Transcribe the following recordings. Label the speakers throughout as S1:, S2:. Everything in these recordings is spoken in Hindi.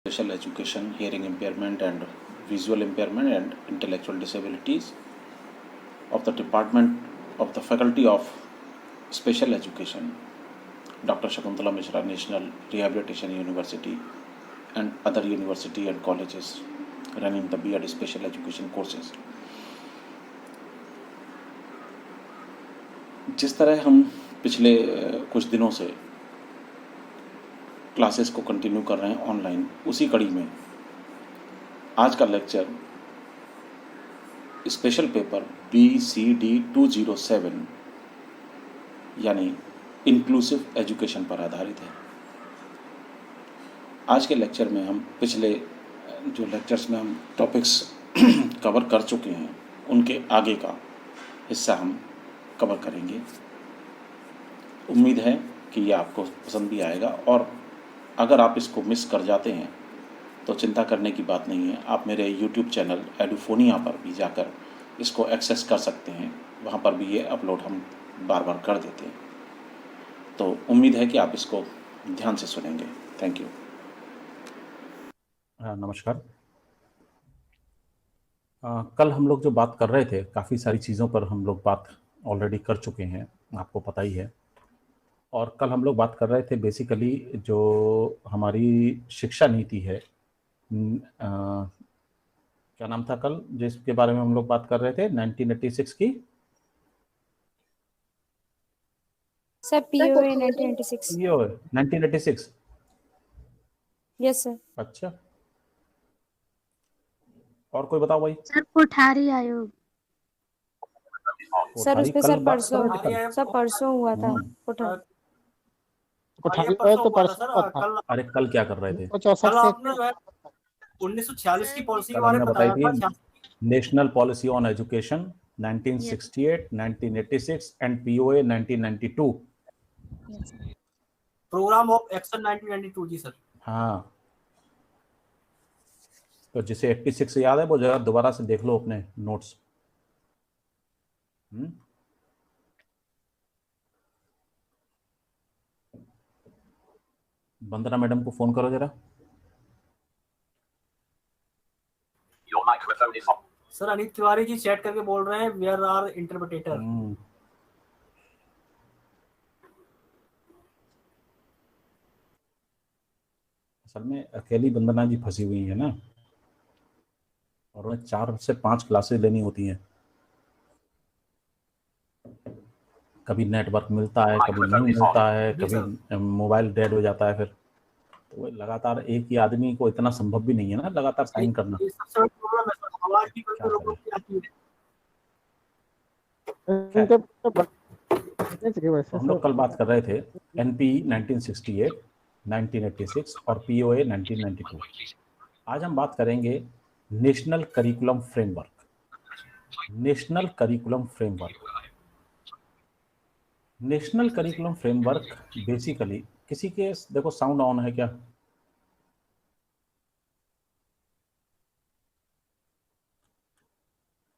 S1: Special education, hearing impairment and visual impairment and intellectual disabilities of the Department of the Faculty of Special Education, Dr. Shakuntala Mishra, National Rehabilitation University and other university and colleges running the B.Ed Special Education courses. जिस तरह हम पिछले कुछ दिनों से क्लासेस को कंटिन्यू कर रहे हैं ऑनलाइन, उसी कड़ी में आज का लेक्चर स्पेशल पेपर BCD 207 यानी इंक्लूसिव एजुकेशन पर आधारित है। आज के लेक्चर में हम पिछले जो लेक्चर्स में हम टॉपिक्स कवर कर चुके हैं उनके आगे का हिस्सा हम कवर करेंगे। उम्मीद है कि ये आपको पसंद भी आएगा और अगर आप इसको मिस कर जाते हैं तो चिंता करने की बात नहीं है। आप मेरे YouTube चैनल एडुफोनिया पर भी जाकर इसको एक्सेस कर सकते हैं, वहाँ पर भी ये अपलोड हम बार बार कर देते हैं। तो उम्मीद है कि आप इसको ध्यान से सुनेंगे। Thank you.
S2: नमस्कार। कल हम लोग जो बात कर रहे थे, काफ़ी सारी चीज़ों पर हम लोग बात ऑलरेडी कर चुके हैं, आपको पता ही है। और कल हम लोग बात कर रहे थे बेसिकली जो हमारी शिक्षा नीति है, क्या नाम था कल जिसके बारे में हम लोग बात कर रहे थे, 1986 की
S3: sir POA 1986।
S2: POA 1986।
S3: Yes sir.
S2: अच्छा, और कोई बताओ भाई।
S4: सर कोठारी आयोग।
S3: सर उस पे
S2: कल
S3: सर
S2: बात कर रहे थे कल।
S3: सब परसों हुआ था कोठारी।
S5: कोठारी तो परसों था।
S2: अरे कल क्या कर रहे थे?
S5: कल आपने 1946 की पॉलिसी के बारे में बताया था।
S2: National policy on education 1968, 1986 and POA 1992।
S5: Programme of action 1992 जी सर।
S2: हाँ, तो जिसे 86 याद है वो जरा दोबारा से देख लो अपने नोट्स। वंदना मैडम को फोन करो जरा।
S5: सर अनित तिवारी जी चैट करके बोल रहे हैं वेयर आर इंटरप्रेटर।
S2: असल में अकेली वंदना जी फंसी हुई है ना, और उन्हें 4 से 5 क्लासेस लेनी होती हैं। कभी नेटवर्क मिलता है, कभी नहीं मिलता है, कभी मोबाइल डेड हो जाता है। फिर तो लगातार एक ही आदमी को इतना संभव भी नहीं है ना लगातार साइन करना। हम लोग कल बात कर रहे थे NP 1968, 1986 और POA 1992। आज हम बात करेंगे national curriculum framework. National curriculum framework national curriculum framework basically किसी के देखो साउंड ऑन है क्या?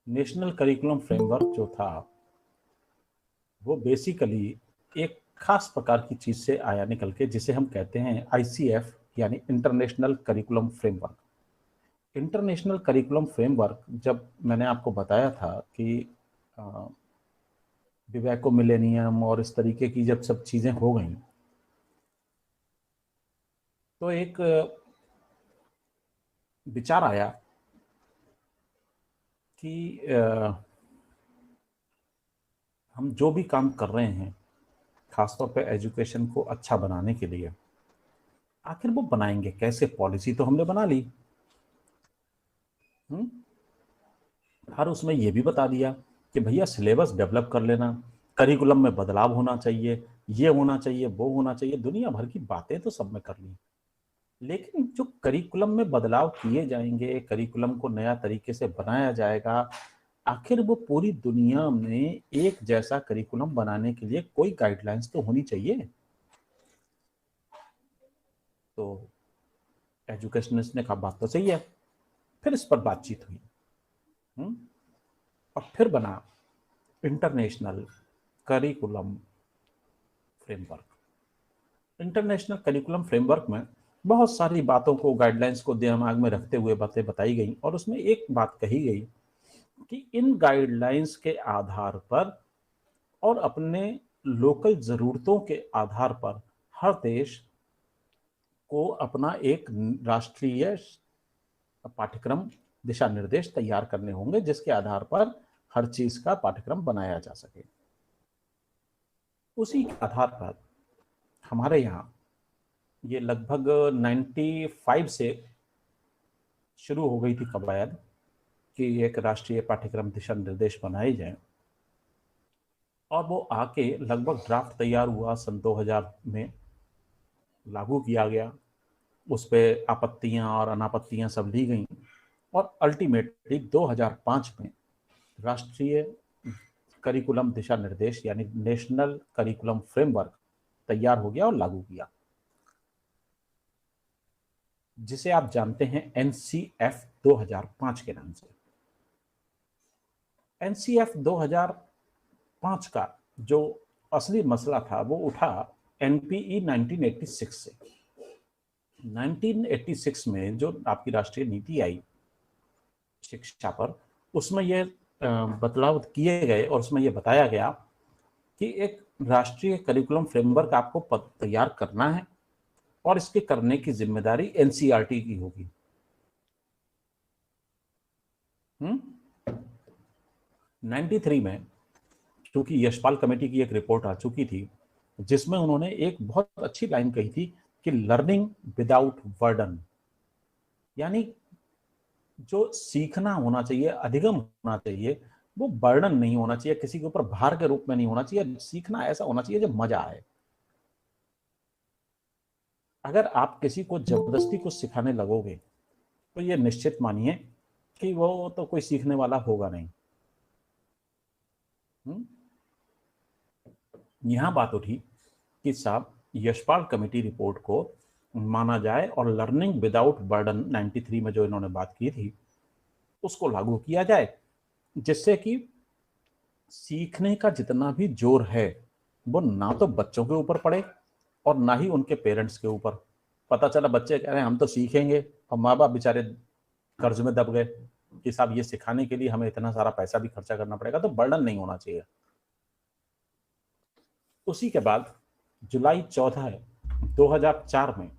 S2: नेशनल करिकुलम फ्रेमवर्क जो था वो बेसिकली एक खास प्रकार की चीज से आया निकल के, जिसे हम कहते हैं ICF यानी international curriculum framework. International curriculum framework जब मैंने आपको बताया था कि विवेको मिलेनियम और इस तरीके की जब सब चीजें हो गई तो एक विचार आया कि हम जो भी काम कर रहे हैं खासतौर पे एजुकेशन को अच्छा बनाने के लिए, आखिर वो बनाएंगे कैसे? पॉलिसी तो हमने बना ली, हर उसमें ये भी बता दिया कि भैया सिलेबस डेवलप कर लेना, करिकुलम में बदलाव होना चाहिए, ये होना चाहिए, वो होना चाहिए, दुनिया भर की बातें तो सब में कर ली। लेकिन जो करिकुलम में बदलाव किए जाएंगे, करिकुलम को नया तरीके से बनाया जाएगा, आखिर वो पूरी दुनिया में एक जैसा करिकुलम बनाने के लिए कोई गाइडलाइंस तो होनी चाहिए। तो एजुकेशनिस्ट ने कहा बात तो सही है। फिर इस पर बातचीत हुई और फिर बना international curriculum framework. International curriculum framework में बहुत सारी बातों को, गाइडलाइंस को दिमाग में रखते हुए बातें बताई गई, और उसमें एक बात कही गई कि इन गाइडलाइंस के आधार पर और अपने लोकल ज़रूरतों के आधार पर हर देश को अपना एक राष्ट्रीय पाठ्यक्रम दिशा निर्देश तैयार करने होंगे, जिसके आधार पर हर चीज का पाठ्यक्रम बनाया जा सके। उसी के आधार पर हमारे यहाँ ये लगभग 95 से शुरू हो गई थी कवायद कि एक राष्ट्रीय पाठ्यक्रम दिशा निर्देश बनाए जाएं, और वो आके लगभग ड्राफ्ट तैयार हुआ, सन 2000 में लागू किया गया। उस पर आपत्तियां और अनापत्तियां सब ली गई, और अल्टीमेटली 2005 में राष्ट्रीय करिकुलम दिशा निर्देश यानी नेशनल करिकुलम फ्रेमवर्क तैयार हो गया और लागू किया, जिसे आप जानते हैं NCF 2005 के नाम से। NCF 2005 का जो असली मसला था वो उठा NPE 1986 से। 1986 में जो आपकी राष्ट्रीय नीति आई शिक्षा पर, उसमें यह बदलाव किए गए, और उसमें यह बताया गया कि एक राष्ट्रीय करिकुलम फ्रेमवर्क आपको तैयार करना है, और इसके करने की जिम्मेदारी NCERT की होगी। 93 में क्योंकि यशपाल कमेटी की एक रिपोर्ट आ चुकी थी, जिसमें उन्होंने एक बहुत अच्छी लाइन कही थी कि लर्निंग विदाउट बर्डन, यानी जो सीखना होना चाहिए, अधिगम होना चाहिए, वो बर्डन नहीं होना चाहिए, किसी के ऊपर भार के रूप में नहीं होना चाहिए। सीखना ऐसा होना चाहिए जो मजा आए। अगर आप किसी को जबरदस्ती कुछ सिखाने लगोगे तो ये निश्चित मानिए कि वो तो कोई सीखने वाला होगा नहीं। यहां बात उठी कि साहब यशपाल कमेटी रिपोर्ट को माना जाए और लर्निंग विदाउट बर्डन 93 में जो इन्होंने बात की थी उसको लागू किया जाए, जिससे कि सीखने का जितना भी जोर है वो ना तो बच्चों के ऊपर पड़े और ना ही उनके पेरेंट्स के ऊपर। पता चला बच्चे कह रहे हैं हम तो सीखेंगे, और माँ बाप बेचारे कर्ज में दब गए कि साहब ये सिखाने के लिए हमें इतना सारा पैसा भी खर्चा करना पड़ेगा, तो बर्डन नहीं होना चाहिए। उसी के बाद जुलाई 14, 2004 में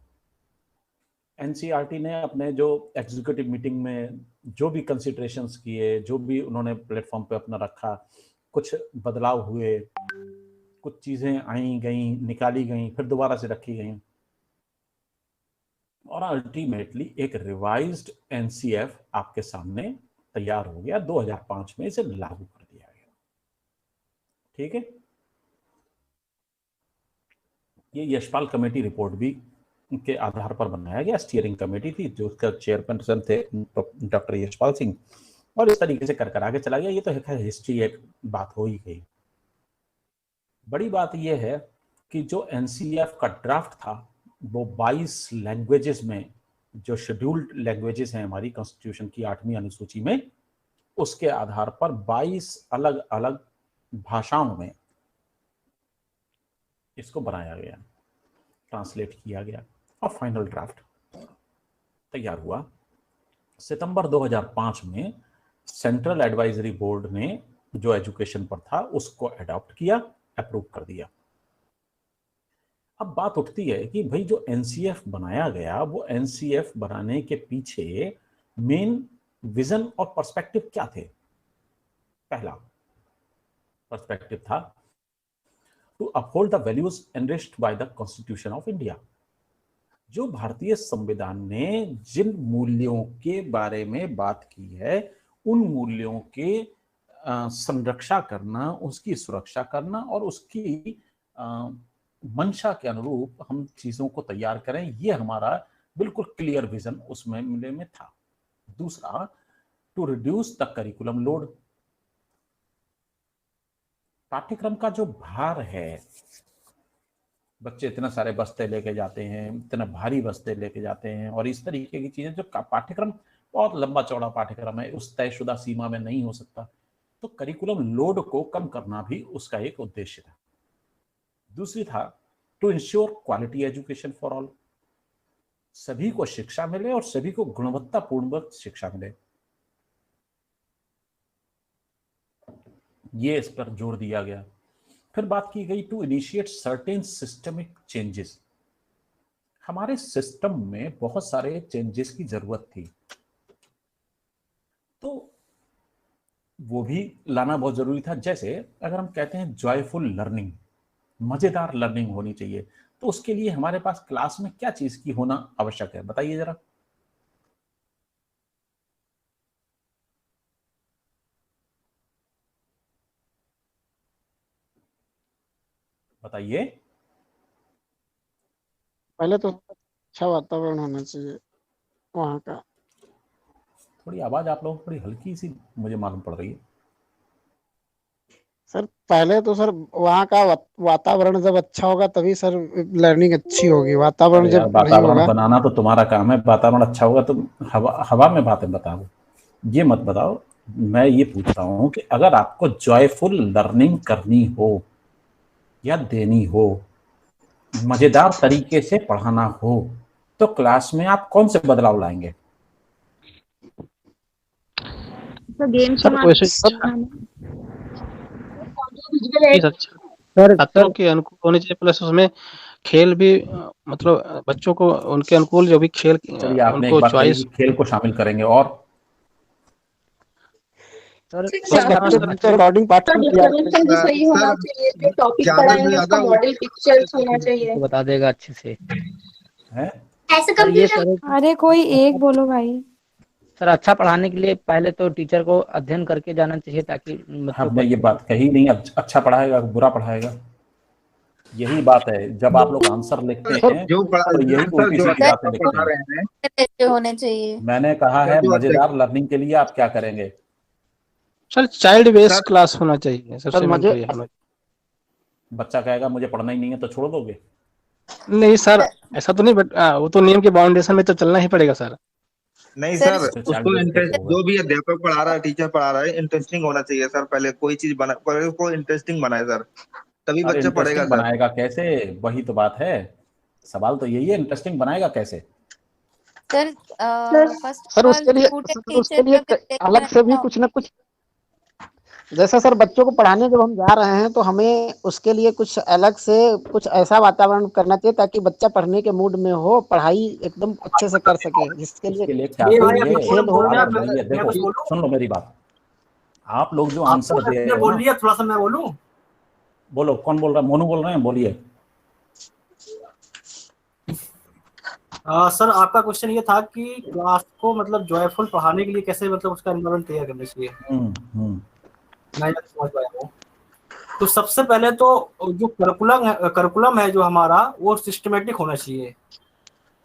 S2: NCERT ने अपने जो एग्जीक्यूटिव मीटिंग में जो भी कंसिडरेशंस किए, जो भी उन्होंने प्लेटफॉर्म पे अपना रखा, कुछ बदलाव हुए, कुछ चीजें आई गई, निकाली गई, फिर दोबारा से रखी गई, और अल्टीमेटली एक रिवाइज्ड NCF आपके सामने तैयार हो गया। 2005 में इसे लागू कर दिया गया। ठीक है, ये यशपाल कमेटी रिपोर्ट भी के आधार पर बनाया गया। स्टीयरिंग कमेटी थी, जो उसका चेयरपर्सन थे डॉक्टर यशपाल सिंह, और इस तरीके से कर आगे चला गया। ये तो एक हिस्ट्री, एक बात हो ही गई। बड़ी बात यह है कि जो NCF का ड्राफ्ट था वो 22 लैंग्वेजेस में, जो शेड्यूल्ड लैंग्वेजेस हैं हमारी कॉन्स्टिट्यूशन की 8वीं अनुसूची में, उसके आधार पर 22 अलग अलग भाषाओं में इसको बनाया गया, ट्रांसलेट किया गया, और फाइनल ड्राफ्ट तैयार हुआ। सितंबर 2005 में सेंट्रल एडवाइजरी बोर्ड ने जो एजुकेशन पर था उसको अडॉप्ट किया, अप्रूव कर दिया। अब बात उठती है कि भाई जो NCF बनाया गया, वो NCF बनाने के पीछे मेन विजन और पर्सपेक्टिव क्या थे। पहला पर्सपेक्टिव था to uphold the values enriched by the constitution of India. जो भारतीय संविधान ने जिन मूल्यों के बारे में बात की है, उन मूल्यों के संरक्षा करना, उसकी सुरक्षा करना, और उसकी मंशा के अनुरूप हम चीजों को तैयार करें, ये हमारा बिल्कुल क्लियर विजन उसमें मिले में था। दूसरा, to reduce the curriculum load. पाठ्यक्रम का जो भार है, बच्चे इतना सारे बस्ते लेके जाते हैं, इतना भारी बस्ते लेके जाते हैं, और इस तरीके की चीजें, जो पाठ्यक्रम बहुत लंबा चौड़ा पाठ्यक्रम है, उस तयशुदा सीमा में नहीं हो सकता, तो करिकुलम लोड को कम करना भी उसका एक उद्देश्य था। दूसरी था to ensure quality education for all. सभी को शिक्षा मिले और सभी को गुणवत्तापूर्ण शिक्षा मिले, ये इस पर जोर दिया गया। फिर बात की गई to initiate certain systemic changes. हमारे सिस्टम में बहुत सारे चेंजेस की जरूरत थी, तो वो भी लाना बहुत जरूरी था। जैसे अगर हम कहते हैं जॉयफुल लर्निंग, मजेदार लर्निंग होनी चाहिए, तो उसके लिए हमारे पास क्लास में क्या चीज की होना आवश्यक है, बताइए जरा। बताइए।
S4: पहले तो अच्छा वातावरण होना चाहिए वहाँ का।
S2: थोड़ी आवाज आप लोगों को थोड़ी हल्की सी मुझे मालूम पड़ रही है।
S4: सर पहले तो सर वहाँ का वातावरण जब अच्छा होगा तभी सर लर्निंग अच्छी होगी। वातावरण
S2: अरे यार,
S4: जब नहीं
S2: वातावरण
S4: होगा।
S2: बनाना तो तुम्हारा काम है, वातावरण अच्छा होगा तो हवा में बातें बताओ, ये मत बताओ। मैं ये पूछ रहा हूँ कि अगर आपको जॉयफुल लर्निंग करनी हो या देनी हो, मजेदार तरीके से पढ़ाना हो, तो क्लास में आप कौन से बदलाव लाएंगे?
S3: तो गेम
S6: सर वैसे चीज अच्छा
S4: सर
S6: छात्रों के अनुकूल होने चाहिए, प्लस उसमें खेल भी मतलब बच्चों को उनके अनुकूल जो भी खेल
S2: चलिए, आपने एक
S6: उनको
S2: बात कही कि
S6: चॉइस।
S2: खेल को शामिल करेंगे, और
S6: सर
S4: बच्चों के अकॉर्डिंग पाठ्यक्रम किया
S7: डिस्क्रिप्शन भी सही होना चाहिए, जो टॉपिक पढ़ाएंगे उसका मॉडल पिक्चर्स होना चाहिए।
S6: बता देगा अच्छे से।
S2: है।
S7: ऐसे
S6: सर ये
S7: कंप्यूटर
S6: सर
S3: अरे कोई एक बोलो भाई।
S6: सर अच्छा पढ़ाने के लिए पहले तो टीचर को अध्ययन करके जाना चाहिए, ताकि बच्चों को
S2: हमने ये
S6: अच्छे
S2: बात कही नहीं, अच्छा पढ़ाएगा बुरा पढ़ाएगा, यही बात है। जब आप लोग आंसर लिखते
S8: सर
S2: हैं
S8: जो
S2: तो यही
S8: सर
S2: उल्टी
S8: जो
S2: सीधी बातें
S8: अध्यापक
S2: लिखते
S8: पढ़ा
S2: हैं।
S8: रहे हैं,
S7: अच्छे होने चाहिए।
S2: मैंने कहा
S8: सर
S2: है
S8: जो अध्यक्ष
S2: मजेदार लर्निंग के लिए आप क्या करेंगे?
S6: Sir child based
S8: sir
S6: class होना चाहिए,
S4: सर
S6: सबसे मेन
S4: मुझे
S6: तो ये होना
S2: बच्चा कहेगा मुझे पढ़ना ही नहीं है, तो छोड़ दोगे?
S6: चाहिए। नहीं सर, ऐसा तो नहीं, बट वो तो नियम के बाउंडेशन में तो चलना ही पड़ेगा सर।
S8: नहीं
S7: सर
S8: सर,
S2: तो चाइल्ड
S8: उसको
S2: बेस कैसे
S8: इंटरेस्ट,
S2: होगा?
S8: जो भी अध्यापक पढ़ा रहा है, टीचर पढ़ा रहा है, इंटरेस्टिंग होना चाहिए सर। पहले कोई चीज बना, पहले उसको इंटरेस्टिंग बनाए सर, तभी
S2: अरे
S8: बच्चा पढ़ेगा
S2: इंटरेस्टिंग
S8: सर।
S2: बनाएगा कैसे, वही तो बात है। सवाल तो यही है, इंटरेस्टिंग बनाएगा कैसे?
S7: Sir first
S4: sir
S7: of all
S4: उसके लिए
S7: स्टूडेंट
S4: सर उसके
S7: टीचर
S4: लिए
S7: का अगर
S4: अलग से भी
S7: अच्छा
S4: कुछ ना कुछ, जैसा सर बच्चों को पढ़ाने जब हम जा रहे हैं तो हमें उसके लिए कुछ अलग से कुछ ऐसा वातावरण करना चाहिए ताकि बच्चा पढ़ने के मूड में हो, पढ़ाई एकदम अच्छे से कर सके, जिसके लिए
S2: उसके लिए क्या
S5: ये भाई
S2: करेंगे?
S5: अपना
S4: खेल हो।
S5: बोल
S2: आप
S5: रहे
S2: बताइए,
S5: मैं
S2: देखो
S5: कुछ बोलूं?
S2: सुन लो मेरी बात। आप लोग जो
S5: आपको
S2: आंसर दे रहे
S5: ने
S2: हो
S5: बोल
S2: ना,
S5: लिया, थोड़ा सा मैं बोलूं?
S2: बोलो कौन बोल रहा है? मोनू बोल रहे हैं, बोलिए।
S5: सर आपका क्वेश्चन ये था कि क्लास को मतलब जॉयफुल पढ़ाने के लिए कैसे मतलब उसका एनवायरनमेंट तैयार करना चाहिए।
S2: हम्म।
S5: मैं ये समझ पाया हूँ। तो सबसे पहले तो जो करिकुलम है जो हमारा, वो सिस्टमेटिक होना चाहिए।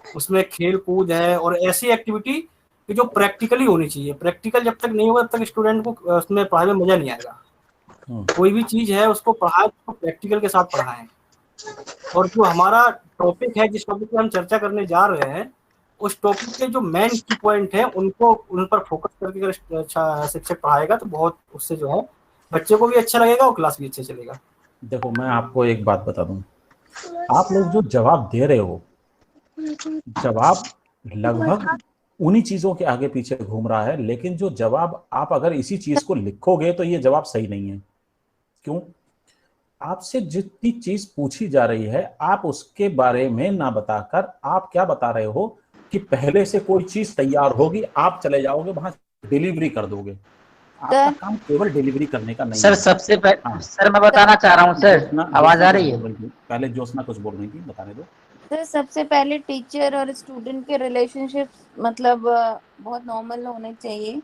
S5: उसमें खेल कूद है और ऐसी एक्टिविटी कि जो प्रैक्टिकली होनी चाहिए। प्रैक्टिकल जब तक नहीं होगा तब तक स्टूडेंट को उसमें पढ़ाई में मजा नहीं आएगा। कोई भी चीज है उसको पढ़ाए तो प्रैक्टिकल के साथ पढ़ाएं। और जो हमारा टॉपिक है, जिस टॉपिक पे हम चर्चा करने जा रहे हैं, उस टॉपिक के जो मेन की पॉइंट है उनको उन पर फोकस करके अगर अच्छा शिक्षक पढ़ाएगा तो बहुत उससे जो है बच्चे को भी अच्छा लगेगा और क्लास भी अच्छे चलेगा।
S2: देखो मैं आपको एक बात बता दूं, आप लोग जो जवाब दे रहे हो, जवाब लगभग उन्हीं चीजों के आगे पीछे घूम रहा है, लेकिन जो जवाब आप अगर इसी चीज को लिखोगे तो ये जवाब सही नहीं है। क्यों? आपसे जितनी चीज पूछी जा रही है आप उसके बारे में ना बताकर आप क्या बता रहे हो कि पहले से कोई चीज तैयार होगी, आप चले जाओगे वहां डिलीवरी कर दोगे। आपका काम केवल डिलीवरी करने का नहीं
S6: सर
S2: है।
S6: सबसे
S2: हाँ,
S6: सर मैं बताना चाह रहा हूँ सर,
S2: ज्योत्सना
S6: आवाज
S2: ज्योत्सना
S6: आ
S2: कुछ
S6: रही
S2: बोल
S6: है?
S2: रही थी पहले, ज्योत्सना कुछ बोल रही थी, बताने दो।
S7: सर सबसे पहले टीचर और स्टूडेंट के रिलेशनशिप मतलब बहुत नॉर्मल होने चाहिए।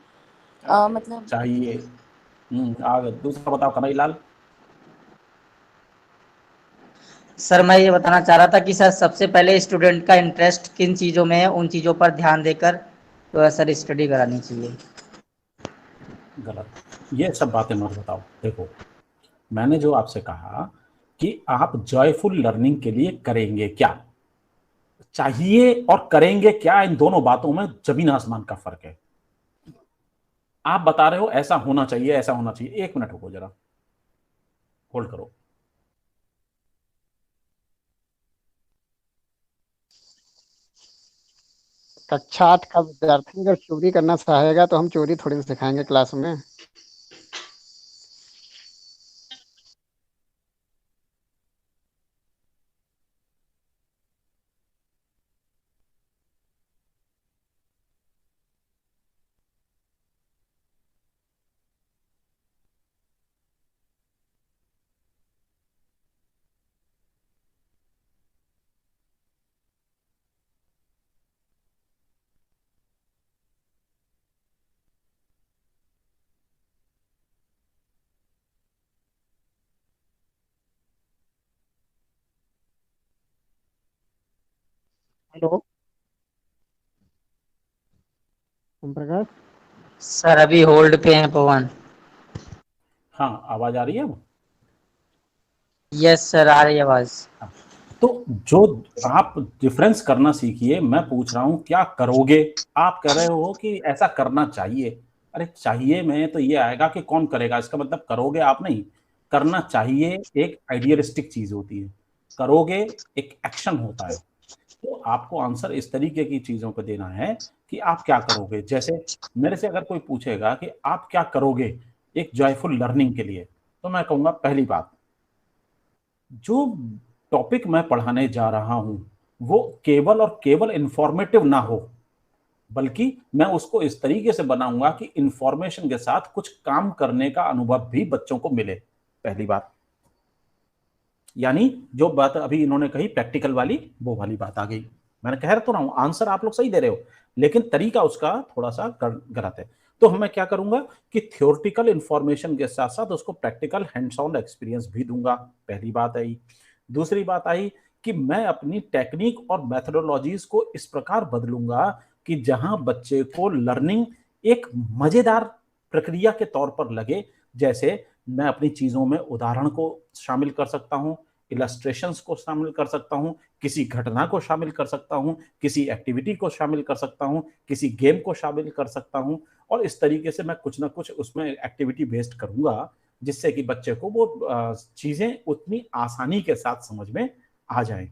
S7: मतलब
S2: चाहिए। आगे दूसरा बताओ कन्हैया लाल।
S6: सर मैं ये बताना चाह रहा था कि सर सबसे पहले स्टूडेंट का इंटरेस्ट किन चीज़ों में है, उन चीज़ों पर ध्यान देकर तो सर स्टडी करानी चाहिए।
S2: गलत, ये सब बातें मत बताओ। देखो मैंने जो आपसे कहा कि आप जॉयफुल लर्निंग के लिए करेंगे क्या, चाहिए और करेंगे क्या, इन दोनों बातों में जमीन आसमान का फर्क है। आप बता रहे हो ऐसा होना चाहिए, ऐसा होना चाहिए। एक मिनट रुको जरा, होल्ड करो।
S4: कक्षा 8 का विद्यार्थी अगर चोरी करना चाहेगा तो हम चोरी थोड़ी ना सिखाएंगे क्लास में। हेलो ओम प्रकाश।
S6: सर अभी होल्ड पे हैं पवन।
S2: हाँ, आवाज आ रही है अब?
S6: यस सर, आ रही है आवाज।
S2: तो जो आप डिफरेंस करना सीखिए। मैं पूछ रहा हूं क्या करोगे, आप कह रहे हो कि ऐसा करना चाहिए। अरे चाहिए में तो ये आएगा कि कौन करेगा, इसका मतलब करोगे आप नहीं। करना चाहिए एक आइडियलिस्टिक चीज होती है, करोगे एक एक्शन होता है। तो आपको आंसर इस तरीके की चीजों को देना है कि आप क्या करोगे। जैसे मेरे से अगर कोई पूछेगा कि आप क्या करोगे एक जॉयफुल लर्निंग के लिए, तो मैं कहूंगा पहली बात, जो टॉपिक मैं पढ़ाने जा रहा हूं वो केवल और केवल इंफॉर्मेटिव ना हो, बल्कि मैं उसको इस तरीके से बनाऊंगा कि इंफॉर्मेशन के साथ कुछ काम करने का अनुभव भी बच्चों को मिले। पहली बात, यानी जो बात अभी इन्होंने कही प्रैक्टिकल वाली, वो वाली बात आ गई। मैंने कह तो रहा हूं आंसर आप लोग सही दे रहे हो, लेकिन तरीका उसका थोड़ा सा गलत है। तो मैं क्या करूंगा कि थियोरटिकल इंफॉर्मेशन के साथ साथ उसको प्रैक्टिकल हैंड्स ऑन एक्सपीरियंस भी दूंगा। पहली बात आई। दूसरी बात आई कि मैं अपनी टेक्निक और मेथोडोलॉजीज को इस प्रकार बदलूंगा कि जहां बच्चे को लर्निंग एक मजेदार प्रक्रिया के तौर पर लगे। जैसे मैं अपनी चीजों में उदाहरण को शामिल कर सकता हूं, इलस्ट्रेशंस को शामिल कर सकता हूं, किसी घटना को शामिल कर सकता हूं, किसी एक्टिविटी को शामिल कर सकता हूं, किसी गेम को शामिल कर सकता हूं। और इस तरीके से मैं कुछ ना कुछ उसमें एक्टिविटी बेस्ड करूंगा, जिससे कि बच्चे को वो चीजें उतनी आसानी के साथ समझ में आ जाएं।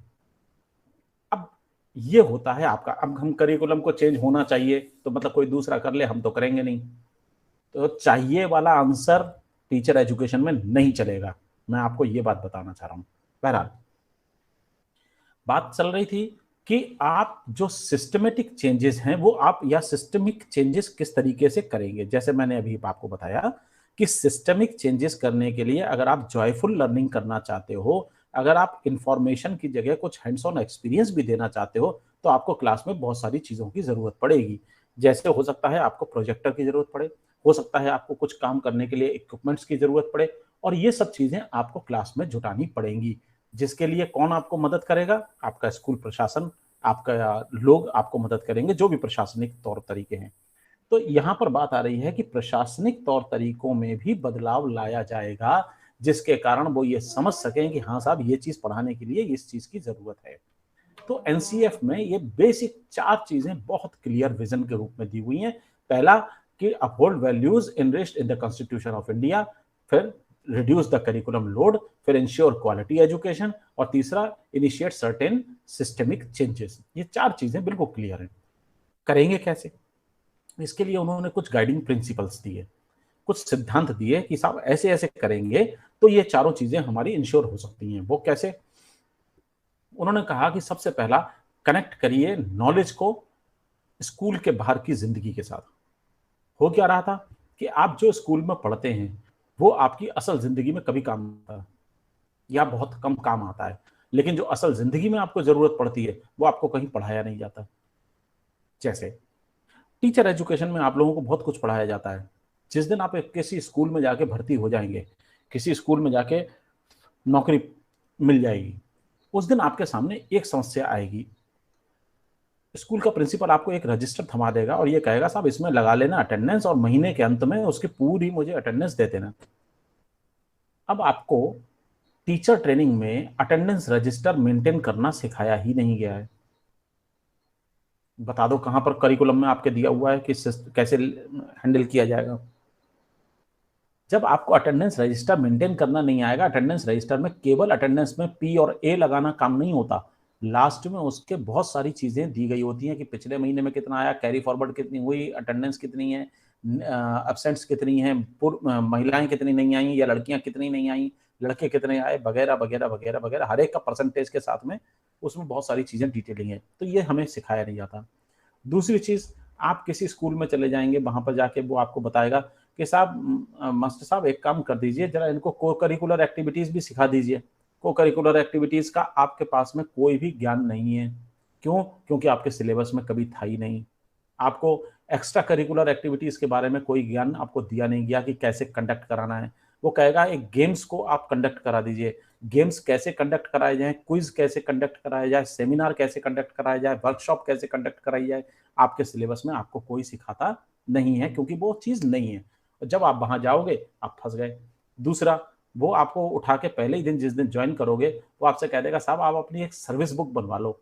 S2: अब ये होता है आपका। अब हम करिकुलम को चेंज होना चाहिए तो मतलब कोई दूसरा कर ले, हम तो करेंगे नहीं। तो चाहिए वाला आंसर टीचर एजुकेशन में नहीं चलेगा। मैं आपको ये बात बताना चाह रहा हूं। बहरहाल बात चल रही थी कि आप जो सिस्टमेटिक चेंजेस हैं वो आप, या सिस्टमिक चेंजेस किस तरीके से करेंगे। जैसे मैंने अभी आपको बताया कि सिस्टमिक चेंजेस करने के लिए अगर आप जॉयफुल लर्निंग करना चाहते हो, अगर आप इंफॉर्मेशन की जगह कुछ हैंड्स ऑन एक्सपीरियंस भी देना चाहते हो, तो आपको क्लास में बहुत सारी चीजों की जरूरत पड़ेगी। जैसे हो सकता है आपको प्रोजेक्टर की जरूरत पड़े, हो सकता है आपको कुछ काम करने के लिए इक्विपमेंट्स की जरूरत पड़े, और ये सब चीजें आपको क्लास में जुटानी पड़ेंगी। जिसके लिए कौन आपको मदद करेगा? आपका स्कूल प्रशासन, आपका लोग आपको मदद करेंगे, जो भी प्रशासनिक तौर तरीके हैं। तो यहां पर बात आ रही है कि प्रशासनिक तौर तरीकों में भी बदलाव लाया जाएगा, जिसके कारण वो ये समझ सकें कि हाँ साहब, ये चीज पढ़ाने के लिए इस चीज की जरूरत है। तो एनसीएफ में ये बेसिक 4 चीजें बहुत क्लियर विजन के रूप में दी हुई हैं। पहला कि uphold values enriched in the constitution of India, फिर रिड्यूस द करिकुलम लोड, फिर इंश्योर क्वालिटी एजुकेशन, और तीसरा इनिशिएट सर्टेन सिस्टमिक चेंजेस। ये 4 चीजें बिल्कुल क्लियर हैं। करेंगे कैसे? इसके लिए उन्होंने कुछ गाइडिंग प्रिंसिपल्स दिए, कुछ सिद्धांत दिए कि साहब ऐसे ऐसे करेंगे तो ये चारों चीजें हमारी इंश्योर हो सकती हैं। वो कैसे? उन्होंने कहा कि सबसे पहला, कनेक्ट करिए नॉलेज को स्कूल के बाहर की जिंदगी के साथ। हो क्या रहा था कि आप जो स्कूल में पढ़ते हैं वो आपकी असल जिंदगी में कभी काम आता है या बहुत कम काम आता है, लेकिन जो असल जिंदगी में आपको जरूरत पड़ती है वो आपको कहीं पढ़ाया नहीं जाता। जैसे टीचर एजुकेशन में आप लोगों को बहुत कुछ पढ़ाया जाता है। जिस दिन आप किसी स्कूल में जाके भर्ती हो जाएंगे, किसी स्कूल में जाके नौकरी मिल जाएगी, उस दिन आपके सामने एक समस्या आएगी। स्कूल का प्रिंसिपल आपको एक रजिस्टर थमा देगा और ये कहेगा साहब इसमें लगा लेना अटेंडेंस, और महीने के अंत में उसकी पूरी मुझे अटेंडेंस दे देना। अब आपको टीचर ट्रेनिंग में अटेंडेंस रजिस्टर मेंटेन करना सिखाया ही नहीं गया है। बता दो कहां पर करिकुलम में आपके दिया हुआ है कि कैसे हैंडल किया जाएगा। जब आपको अटेंडेंस रजिस्टर मेंटेन करना नहीं आएगा, अटेंडेंस रजिस्टर में केवल अटेंडेंस में पी और ए लगाना काम नहीं होता, लास्ट में उसके बहुत सारी चीजें दी गई होती हैं कि पिछले महीने में कितना आया, कैरी फॉरवर्ड कितनी हुई, अटेंडेंस कितनी है, एब्सेंट्स कितनी है, महिलाएं कितनी नहीं आई या लड़कियां कितनी नहीं आई, लड़के कितने आए, वगैरह वगैरह वगैरह वगैरह, हर एक का परसेंटेज के साथ में उसमें बहुत सारी चीजें डिटेलिंग है। तो ये हमें सिखाया नहीं जाता। दूसरी चीज, आप किसी स्कूल में चले जाएंगे, वहां पर जाके वो आपको बताएगा कि साहब मास्टर साहब एक काम कर दीजिए, जरा इनको को करिकुलर एक्टिविटीज भी सिखा दीजिए। को करिकुलर एक्टिविटीज का आपके पास में कोई भी ज्ञान नहीं है। क्यों? क्योंकि आपके सिलेबस में कभी था ही नहीं। आपको एक्स्ट्रा करिकुलर एक्टिविटीज के बारे में कोई ज्ञान आपको दिया नहीं गया कि कैसे कंडक्ट कराना है। वो कहेगा एक गेम्स को आप कंडक्ट करा दीजिए, गेम्स कैसे कंडक्ट कराए जाए, क्विज कैसे कंडक्ट कराया जाए, सेमिनार कैसे कंडक्ट कराया जाए, वर्कशॉप कैसे कंडक्ट कराई जाए, आपके सिलेबस में आपको कोई सिखाता नहीं है, क्योंकि वो चीज नहीं है। जब आप वहां जाओगे आप फंस गए। दूसरा, वो आपको उठा के पहले ही दिन जिस दिन ज्वाइन करोगे वो आपसे कह देगा साहब आप अपनी एक सर्विस बुक बनवा लो।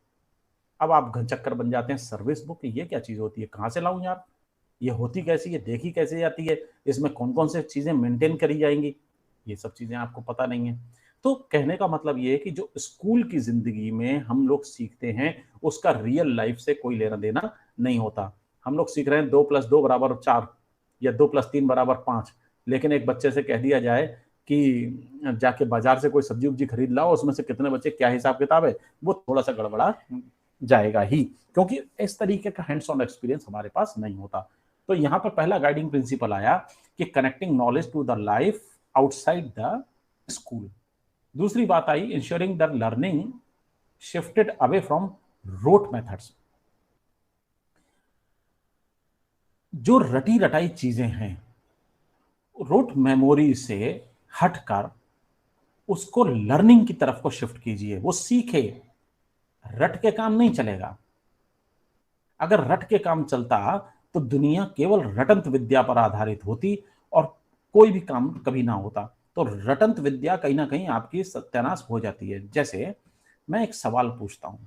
S2: अब आप घनचक्कर बन जाते हैं, सर्विस बुक ये क्या चीज होती है, कहाँ से लाऊं यार, ये होती कैसी है, देखी कैसे जाती है, इसमें कौन कौन से चीजें मेंटेन करी जाएंगी, ये सब चीजें आपको पता नहीं है। तो कहने का मतलब ये है कि जो स्कूल की जिंदगी में हम लोग सीखते हैं उसका रियल लाइफ से कोई लेना देना नहीं होता। हम लोग सीख रहे हैं 2+2 = 4 या 2+3 = 5, लेकिन एक बच्चे से कह दिया जाए कि जाके बाजार से कोई सब्जी उब्जी खरीद लाओ, उसमें से कितने बच्चे क्या हिसाब किताब है, वो थोड़ा सा गड़बड़ा जाएगा ही, क्योंकि इस तरीके का हैंड्स ऑन एक्सपीरियंस हमारे पास नहीं होता। तो यहाँ पर पहला गाइडिंग प्रिंसिपल आया कि connecting knowledge to the life outside the school. दूसरी बात आई ensuring the learning shifted away from rote methods. जो रटी रटाई चीजें हैं, रोट मेमोरी से हटकर उसको लर्निंग की तरफ को शिफ्ट कीजिए, वो सीखे। रट के काम नहीं चलेगा। अगर रट के काम चलता तो दुनिया केवल रटंत विद्या पर आधारित होती और कोई भी काम कभी ना होता। तो रटंत विद्या कहीं ना कहीं आपकी सत्यानाश हो जाती है। जैसे मैं एक सवाल पूछता हूं,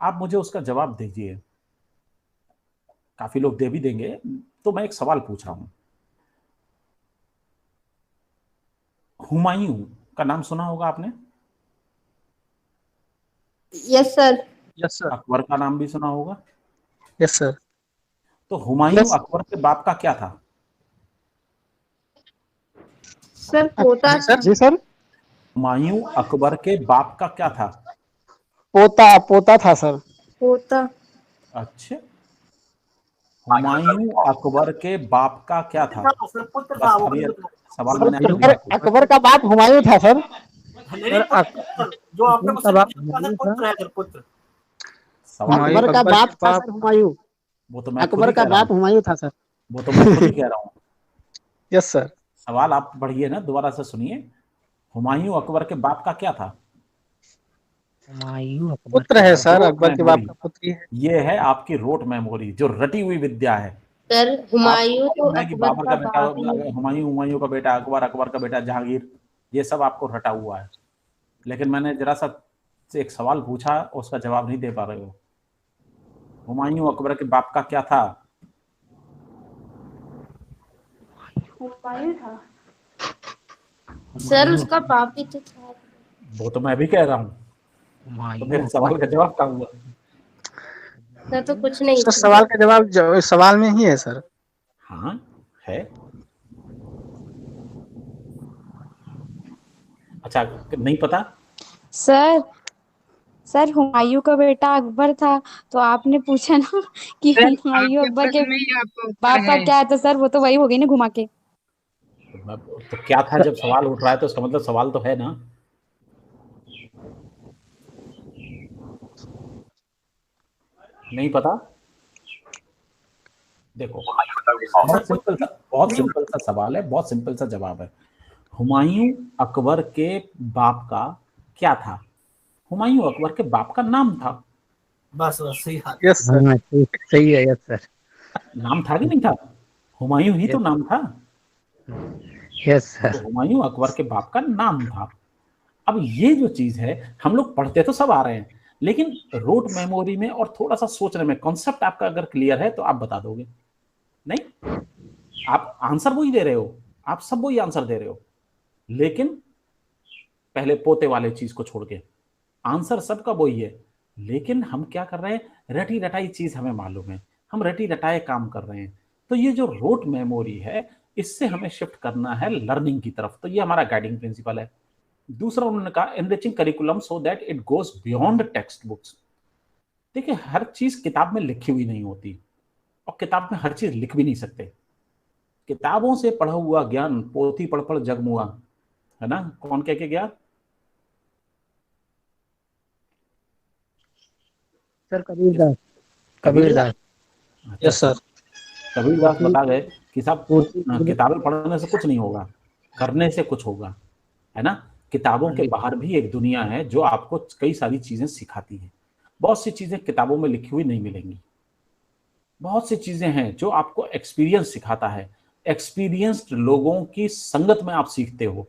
S2: आप मुझे उसका जवाब दीजिए। काफी लोग दे भी देंगे। तो मैं एक सवाल पूछ रहा हूं, हुमायूं का नाम सुना होगा आपने?
S3: Yes sir.
S5: Yes sir.
S2: Akbar का नाम भी सुना होगा।
S5: Yes sir.
S2: तो हुमायूं अकबर के बाप का क्या था?
S3: सर पोता
S5: सर।
S4: जी सर,
S2: हुमायूं अकबर के बाप का क्या था?
S4: पोता पोता था सर।
S3: पोता।
S2: अच्छा, हुमायूं अकबर के बाप का क्या था?
S5: पुत्र
S2: बस
S5: था वो।
S2: अभी सवाल
S4: सर,
S2: मैंने
S4: अकबर अकबर का बाप हुमायूं था सर।
S5: जो आपने पुत्र है सर, पुत्र।
S2: सवाल
S4: अकबर का बाप था सर हुमायूं।
S2: वो तो मैं खुद
S4: अकबर
S2: ही
S4: का
S2: कह रहा
S4: बाप
S2: हूँ,
S4: हुमायूं था सर।
S2: वो तो मैं खुद ही कह रहा हूँ।
S5: Yes sir.
S2: सवाल आप पढ़िए ना, दोबारा से सुनिए। हुमायूं अकबर के बाप का क्या था?
S4: हुमायूं
S5: पुत्र है सर,
S2: रोट
S5: अकबर के बाप
S2: मेमोरी।
S5: का पुत्र ही है।
S2: ये है आपकी रोट मेमोरी, जो रटी हुई विद्या है।
S3: सर हुमायूं
S2: आपको
S3: तो
S2: मालूम है कि
S3: अकबर
S2: बाबर
S3: का
S2: का बेटा,
S3: बाप ही।
S2: हुमायूं का बेटा अकबर, अकबर का बेटा जहांगीर, ये सब आपको रटा हुआ है। लेकिन मैंने जरा सा एक सवाल पूछा, उसका जवाब नहीं दे पा रहे हो। हुमायूं अकबर के बाप का क्या था?
S3: हुमायूं था सर, उसका बाप ही तो था।
S2: वो तो मैं भी कह रहा हूँ। तो मेरे सवाल का जवाब क्या हुआ?
S3: सर तो कुछ नहीं
S5: सर सवाल का जवाब सवाल में ही है सर।
S2: हाँ है। अच्छा, नहीं पता?
S3: सर। सर हुमायूं का बेटा अकबर था, तो आपने पूछा ना कि हुमायूं अकबर के बाप का क्या है, तो सर वो तो वही हो गई ना घुमा के।
S2: तो क्या था? जब सवाल उठ रहा है तो उसका मतलब सवाल तो है ना। नहीं पता? देखो, बहुत सिंपल सा सवाल है, बहुत सिंपल सा जवाब है। हुमायूं अकबर के बाप का क्या था? हुमायूं अकबर के बाप का नाम था।
S5: बस बस सही है। Yes sir.
S4: सही है। Yes sir.
S2: नाम था कि नहीं था? हुमायूं ही तो नाम था।
S4: Yes sir.
S2: तो हुमायूं अकबर के बाप का नाम था। अब ये जो चीज है, हम लोग पढ़ते तो सब आ रहे हैं, लेकिन रोट मेमोरी में और थोड़ा सा सोचने में कॉन्सेप्ट आपका अगर क्लियर है तो आप बता दोगे। नहीं, आप आंसर वही दे रहे हो, आप सब वही आंसर दे रहे हो, लेकिन पहले पोते वाले चीज को छोड़ के आंसर सबका वही है, लेकिन हम क्या कर रहे हैं, रटी रटाई चीज हमें मालूम है, हम रटी रटाए काम कर रहे हैं। तो ये जो रोट मेमोरी है, इससे हमें शिफ्ट करना है लर्निंग की तरफ। तो ये हमारा गाइडिंग प्रिंसिपल है। दूसरा उन्होंने कहा enriching curriculum so that it goes beyond text books. देखिए, हर चीज किताब में लिखी हुई नहीं होती, और किताब में हर चीज लिख भी नहीं सकते। किताबों से पढ़ा हुआ ज्ञान पोथी पढ़ पढ़ जगमुआ, है ना? कौन कह के गया?
S4: Sir Kabirdas.
S2: Kabirdas.
S5: Yes sir.
S2: Kabirdas बता गए कि साहब किताबें पढ़ने से कुछ नहीं होगा, करने से कुछ होगा, है ना? किताबों के बाहर भी एक दुनिया है जो आपको कई सारी चीजें सिखाती है। बहुत सी चीजें किताबों में लिखी हुई नहीं मिलेंगी, बहुत सी चीजें हैं जो आपको एक्सपीरियंस सिखाता है। एक्सपीरियंस्ड लोगों की संगत में आप सीखते हो।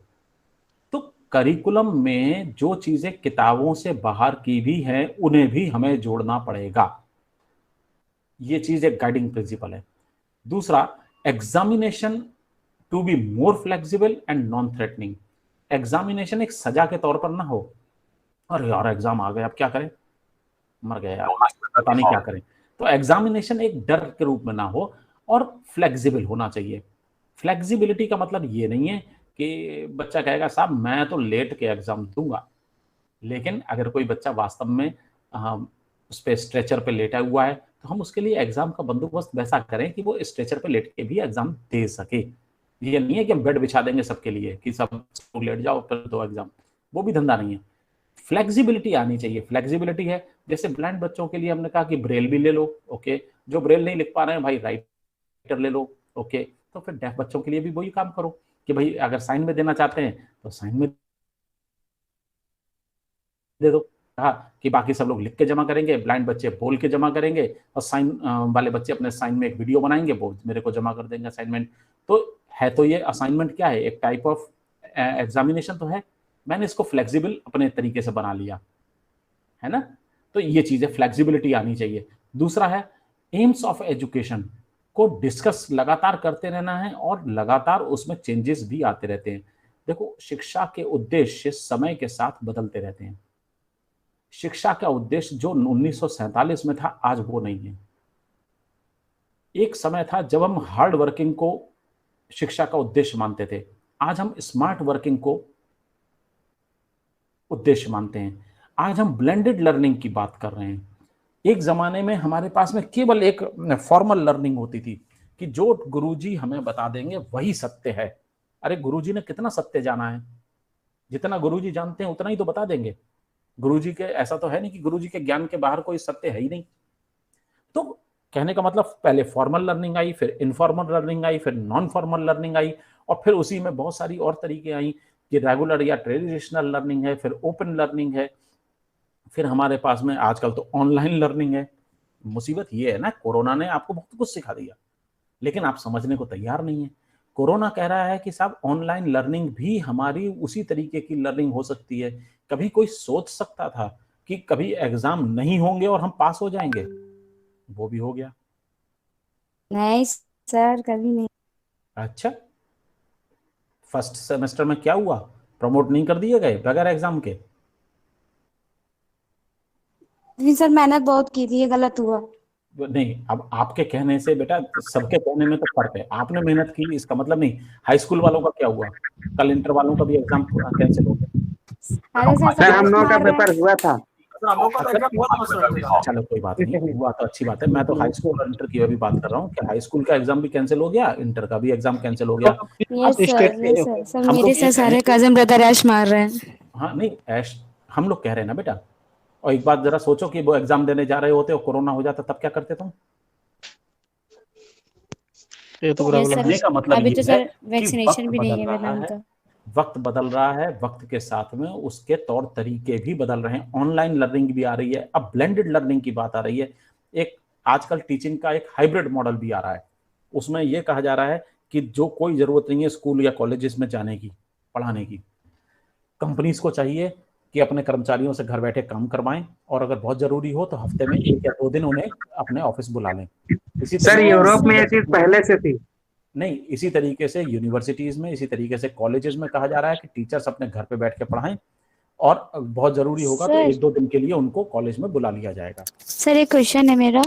S2: तो करिकुलम में जो चीजें किताबों से बाहर की भी हैं, उन्हें भी हमें जोड़ना पड़ेगा। ये चीज एक गाइडिंग प्रिंसिपल है। दूसरा, examination to be more flexible and non threatening. Examination एक सजा के तौर पर ना हो, अरे यार एग्जाम आ गए अब क्या करें, मर गए यार, पता नहीं क्या करें। तो एग्जामिनेशन एक डर के रूप में ना हो, और फ्लेक्सिबल होना चाहिए। फ्लेक्सिबिलिटी का मतलब ये नहीं है कि बच्चा कहेगा साहब मैं तो लेट के एग्जाम दूंगा, लेकिन अगर कोई बच्चा वास्तव में उस पर स्ट्रेचर पे लेटा हुआ है, तो हम उसके लिए एग्जाम का बंदोबस्त वैसा करें कि वो स्ट्रेचर पे लेट के भी एग्जाम दे सके। ये नहीं है कि हम बेड बिछा देंगे सबके लिए कि सब लेट जाओ फिर दो एग्जाम, वो भी धंधा नहीं है। फ्लेक्सिबिलिटी आनी चाहिए। फ्लेक्सिबिलिटी है जैसे ब्लाइंड बच्चों के लिए हमने कहा कि ब्रेल भी ले लो, ओके, जो ब्रेल नहीं लिख पा रहे हैं भाई राइटर ले लो, ओके। तो फिर डेफ बच्चों के लिए भी वही काम करो कि भाई अगर साइन में देना चाहते हैं तो साइन में दे दो। कहा कि बाकी सब लोग लिख के जमा करेंगे, ब्लाइंड बच्चे बोल के जमा करेंगे, और साइन वाले बच्चे अपने साइन में एक वीडियो बनाएंगे, वो मेरे को जमा कर देंगे असाइनमेंट। तो है तो ये असाइनमेंट क्या है, एक टाइप ऑफ एग्जामिनेशन तो है, मैंने इसको फ्लेक्सिबल अपने तरीके से बना लिया, है ना? तो ये चीजें फ्लेक्सिबिलिटी आनी चाहिए। दूसरा है एम्स ऑफ एजुकेशन को डिस्कस लगातार करते रहना है, और लगातार उसमें चेंजेस भी आते रहते हैं। देखो, शिक्षा के उद्देश्य समय के साथ बदलते रहते हैं। शिक्षा का उद्देश्य जो 1947 में था, आज वो नहीं है। एक समय था जब हम हार्ड वर्किंग को शिक्षा का उद्देश्य मानते थे, आज हम स्मार्ट वर्किंग को उद्देश्य मानते हैं। आज हम ब्लेंडेड लर्निंग की बात कर रहे हैं। एक जमाने में हमारे पास में केवल एक फॉर्मल लर्निंग होती थी कि जो गुरुजी हमें बता देंगे वही सत्य है। अरे गुरुजी ने कितना सत्य जाना है? जितना गुरुजी जानते हैं उतना ही तो बता देंगे। गुरुजी के ऐसा तो है नहीं कि गुरुजी के ज्ञान के बाहर कोई सत्य है ही नहीं। तो कहने का मतलब पहले फॉर्मल लर्निंग आई, फिर इनफॉर्मल लर्निंग आई, फिर नॉन फॉर्मल लर्निंग आई, और फिर उसी में बहुत सारी और तरीके आई कि रेगुलर या ट्रेडिशनल लर्निंग है, फिर ओपन लर्निंग है, फिर हमारे पास में आजकल तो ऑनलाइन लर्निंग है। मुसीबत ये है ना, कोरोना ने आपको बहुत कुछ सिखा दिया, लेकिन आप समझने को तैयार नहीं है। कोरोना कह रहा है कि साहब ऑनलाइन लर्निंग भी हमारी उसी तरीके की लर्निंग हो सकती है। कभी कोई सोच सकता था कि कभी एग्जाम नहीं होंगे और हम पास हो जाएंगे? वो भी हो गया।
S3: नहीं सर, कभी नहीं।
S2: अच्छा, फर्स्ट सेमेस्टर में क्या हुआ? प्रमोट नहीं कर दिए गए बगैर एग्जाम के?
S3: लेकिन सर मेहनत बहुत की थी, ये गलत हुआ।
S2: नहीं, अब आपके कहने से बेटा सबके कहने में तो फर्क है। आपने मेहनत की इसका मतलब नहीं। हाई स्कूल वालों का क्या हुआ? कल इंटर वालों का भी एग्जाम कैंसिल हो गया।
S3: अरे
S4: सर हम लोगों का पेपर हुआ था।
S2: चलो कोई बात नहीं, हुआ तो अच्छी बात है। मैं तो हाई स्कूल और इंटर की भी बात कर रहा हूँ कि हाई स्कूल का एग्जाम भी कैंसिल हो गया, इंटर का भी एग्जाम कैंसिल हो गया।
S3: यस सर, सर मेरे से सारे कजन ब्रदर ऐश मार रहे हैं।
S2: हाँ नहीं, ऐश हम लोग कह रहे हैं ना बेटा। और एक बात जरा सोचो कि वो एग्जाम देने जा रहे होते और कोरोना हो जाता, तब क्या करते तुम?
S4: ये तो प्रॉब्लम
S2: का मतलब
S3: अभी तो सर
S2: कि
S3: वैक्सीनेशन भी नहीं है वियतनाम का।
S2: वक्त बदल रहा है, वक्त के साथ में उसके तौर तरीके भी बदल रहे हैं। ऑनलाइन लर्निंग भी आ रही है, अब ब्लेंडेड लर्निंग की बात आ रही है। एक आजकल टीचिंग का एक हाइब्रिड मॉडल भी आ रहा है। उसमें यह कहा जा रहा है कि जो कोई जरूरत नहीं है स्कूल या कॉलेजेस में जाने की, पढ़ाने की, कंपनीज को चाहिए कि अपने कर्मचारियों से घर बैठे काम करवाएं, और अगर बहुत जरूरी हो तो हफ्ते में 1 या 2 दिन उन्हें अपने ऑफिस बुला लें। इसी
S4: सर यूरोप में ये चीज पहले से थी।
S2: नहीं, इसी तरीके से यूनिवर्सिटीज में, इसी तरीके से कॉलेजेस में कहा जा रहा है कि टीचर्स अपने घर पे बैठ के पढ़ाएं, और बहुत जरूरी होगा तो
S3: सर।
S2: 1-2 दिन के लिए उनको कॉलेज में बुला लिया जाएगा।
S3: सर एक क्वेश्चन है मेरा।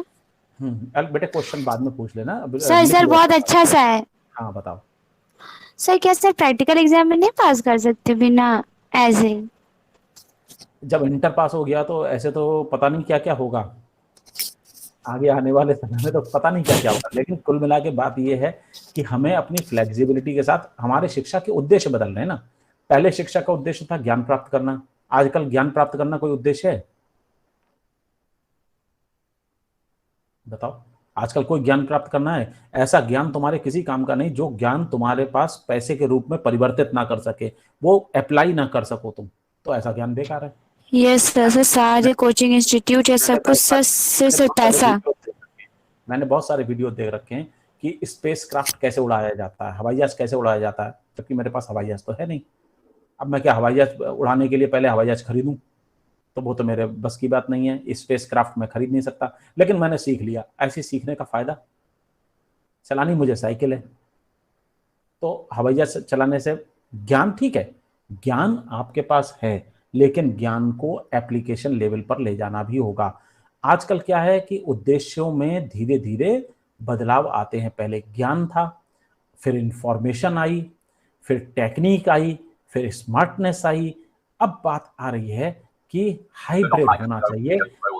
S2: बेटे क्वेश्चन बाद में पूछ लेना।
S3: सर बहुत अच्छा सा है।
S2: हाँ बताओ।
S3: सर क्या सर प्रैक्टिकल एग्जाम में नहीं पास कर सकते बिना ऐसे?
S2: जब इंटर पास हो गया तो ऐसे तो पता नहीं क्या क्या होगा, आगे आने वाले समय में तो पता नहीं क्या क्या होगा, लेकिन कुल मिला के बात ये है कि हमें अपनी फ्लेक्सिबिलिटी के साथ हमारे शिक्षा के उद्देश्य बदल रहे हैं ना। पहले शिक्षा का उद्देश्य था ज्ञान प्राप्त करना, आजकल ज्ञान प्राप्त करना कोई उद्देश्य है? बताओ, आजकल कोई ज्ञान प्राप्त करना है? ऐसा ज्ञान तुम्हारे किसी काम का नहीं जो ज्ञान तुम्हारे पास पैसे के रूप में परिवर्तित ना कर सके, वो अप्लाई ना कर सको तुम, तो ऐसा ज्ञान बेकार है।
S3: यस सर, सारे कोचिंग इंस्टीट्यूट है सब कुछ सर सिर्फ पैसा।
S2: मैंने बहुत सारे वीडियो देख रखे हैं कि स्पेस क्राफ्ट कैसे उड़ाया जाता है, हवाई जहाज कैसे उड़ाया जाता है, जबकि मेरे पास हवाई जहाज तो है नहीं। अब मैं क्या हवाई जहाज उड़ाने के लिए पहले हवाई जहाज खरीदूं? तो वो तो मेरे बस की बात नहीं है, स्पेस क्राफ्ट में खरीद नहीं सकता, लेकिन मैंने सीख लिया। ऐसे सीखने का फायदा, चलानी मुझे साइकिल है, तो हवाई जहाज चलाने से ज्ञान ठीक है, ज्ञान आपके पास है, लेकिन ज्ञान को एप्लीकेशन लेवल पर ले जाना भी होगा। आजकल क्या है कि उद्देश्यों में धीरे धीरे बदलाव आते हैं। पहले ज्ञान था, फिर इंफॉर्मेशन आई, फिर टेक्निक आई, फिर स्मार्टनेस आई। अब बात आ रही है कि हाइब्रिड होना चाहिए,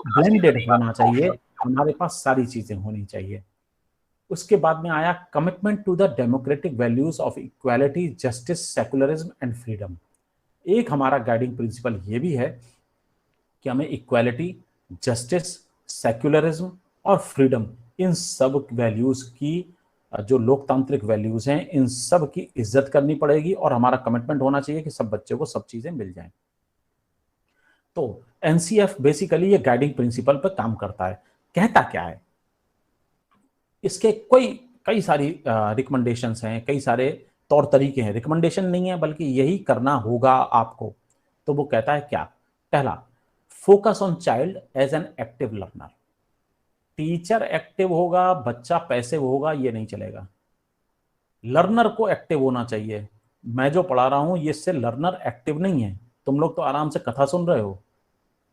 S2: ब्लेंडेड होना चाहिए, हमारे पास सारी चीजें होनी चाहिए। उसके बाद में आया commitment to the democratic values of equality, justice, secularism and freedom. एक हमारा गाइडिंग प्रिंसिपल ये भी है कि हमें इक्वालिटी, जस्टिस, सेक्युलरिज्म और फ्रीडम, इन सब वैल्यूज की, जो लोकतांत्रिक वैल्यूज हैं, इन सब की इज्जत करनी पड़ेगी और हमारा कमिटमेंट होना चाहिए कि सब बच्चे को सब चीजें मिल जाएं। तो एनसीएफ बेसिकली ये गाइडिंग प्रिंसिपल पर काम करता है। कहता क्या है? इसके कई सारी रिकमेंडेशंस हैं, कई सारे तौर तरीके हैं। रिकमेंडेशन नहीं है बल्कि यही करना होगा आपको। तो वो कहता है क्या? पहला, focus on child as an active learner. Teacher active होगा, बच्चा पैसिव होगा, ये नहीं चलेगा। लर्नर को एक्टिव होना चाहिए। मैं जो पढ़ा रहा हूं, ये इससे लर्नर एक्टिव नहीं है। तुम लोग तो आराम से कथा सुन रहे हो।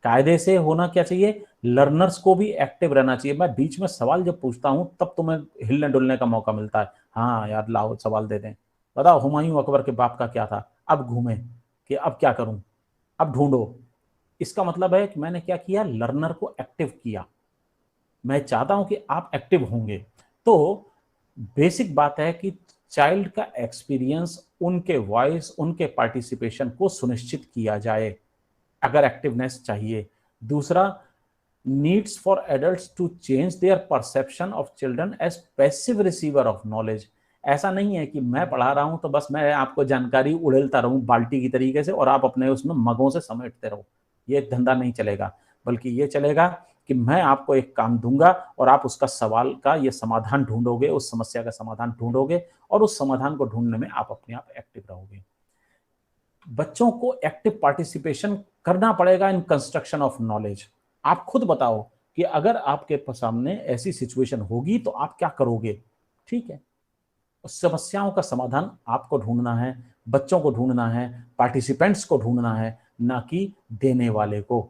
S2: कायदे से होना क्या चाहिए? लर्नर्स को भी एक्टिव रहना चाहिए। मैं बीच में सवाल जब पूछता हूं तब तुम्हें हिलने डुलने का मौका मिलता है। हाँ यार, लाओ सवाल दे दें। बताओ, हुमायूं अकबर के बाप का क्या था? अब घूमे कि अब क्या करूं, अब ढूंढो। इसका मतलब है कि मैंने क्या किया? लर्नर को एक्टिव किया। मैं चाहता हूं कि आप एक्टिव होंगे। तो बेसिक बात है कि चाइल्ड का एक्सपीरियंस, उनके वॉइस, उनके पार्टिसिपेशन को सुनिश्चित किया जाए अगर एक्टिवनेस चाहिए। दूसरा, needs for adults to change their perception of children as passive receiver of knowledge. ऐसा नहीं है कि मैं पढ़ा रहा हूं तो बस मैं आपको जानकारी उड़ेलता रहूं बाल्टी की तरीके से और आप अपने उसमें मगों से समेटते रहो। ये धंधा नहीं चलेगा, बल्कि ये चलेगा कि मैं आपको एक काम दूंगा और आप उसका सवाल का ये समाधान ढूंढोगे, उस समस्या का समाधान ढूंढोगे और उस समाधान को ढूंढने में आप अपने आप एक्टिव रहोगे। बच्चों को एक्टिव पार्टिसिपेशन करना पड़ेगा इन कंस्ट्रक्शन ऑफ नॉलेज। आप खुद बताओ कि अगर आपके सामने ऐसी सिचुएशन होगी तो आप क्या करोगे? ठीक है, उस समस्याओं का समाधान आपको ढूंढना है, बच्चों को ढूंढना है, पार्टिसिपेंट्स को ढूंढना है, ना कि देने वाले को।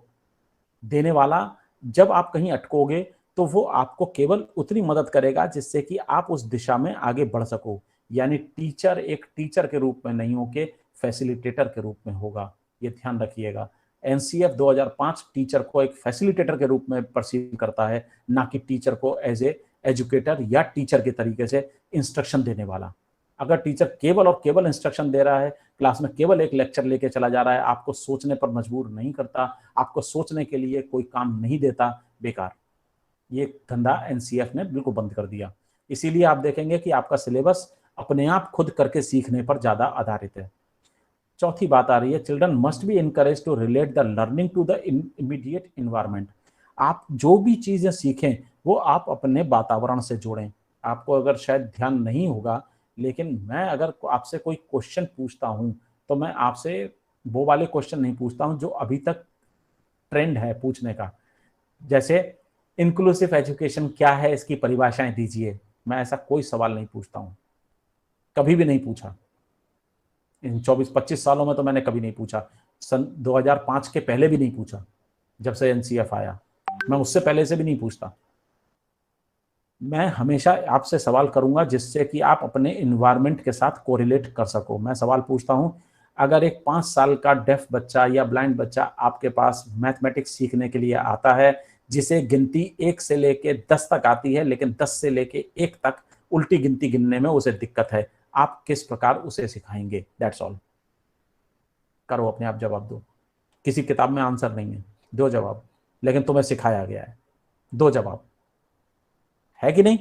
S2: देने वाला, जब आप कहीं अटकोगे तो वो आपको केवल उतनी मदद करेगा जिससे कि आप उस दिशा में आगे बढ़ सको। यानी टीचर एक टीचर के रूप में नहीं होके फैसिलिटेटर के रूप में होगा। ये ध्यान रखिएगा। एनसीएफ 2005 टीचर को एक फैसिलिटेटर के रूप में परसीव करता है, ना कि टीचर को एज ए एजुकेटर या टीचर के तरीके से इंस्ट्रक्शन देने वाला। अगर टीचर केवल और केवल इंस्ट्रक्शन दे रहा है, क्लास में केवल एक लेक्चर लेके चला जा रहा है, आपको सोचने पर मजबूर नहीं करता, आपको सोचने के लिए कोई काम नहीं देता, बेकार। ये धंधा एनसीएफ ने बिल्कुल बंद कर दिया। इसीलिए आप देखेंगे कि आपका सिलेबस अपने आप खुद करके सीखने पर ज्यादा आधारित है। चौथी बात आ रही है, children must be encourage to relate the learning to the immediate environment. आप जो भी चीजें सीखें वो आप अपने वातावरण से जोड़ें। आपको अगर शायद ध्यान नहीं होगा, लेकिन मैं अगर आपसे कोई क्वेश्चन पूछता हूं तो मैं आपसे वो वाले क्वेश्चन नहीं पूछता हूं जो अभी तक ट्रेंड है पूछने का। जैसे इंक्लूसिव एजुकेशन क्या है, इसकी परिभाषाएं दीजिए। मैं ऐसा कोई सवाल नहीं पूछता हूं, कभी भी नहीं पूछा। इन 24-25 सालों में तो मैंने कभी नहीं पूछा। सन 2005 के पहले भी नहीं पूछा, जब से एनसीएफ आया मैं उससे पहले से भी नहीं पूछता। मैं हमेशा आपसे सवाल करूंगा जिससे कि आप अपने इन्वायरमेंट के साथ कोरिलेट कर सको। मैं सवाल पूछता हूं, अगर एक 5 साल का डेफ बच्चा या ब्लाइंड बच्चा आपके पास मैथमेटिक्स सीखने के लिए आता है, जिसे गिनती 1 से लेके 10 तक आती है, लेकिन 10 से लेके 1 तक उल्टी गिनती गिनने में उसे दिक्कत है, आप किस प्रकार उसे सिखाएंगे? That's all. करो, अपने आप जवाब दो। किसी किताब में आंसर नहीं है, दो जवाब, लेकिन तुम्हें सिखाया गया है, दो जवाब, है कि नहीं?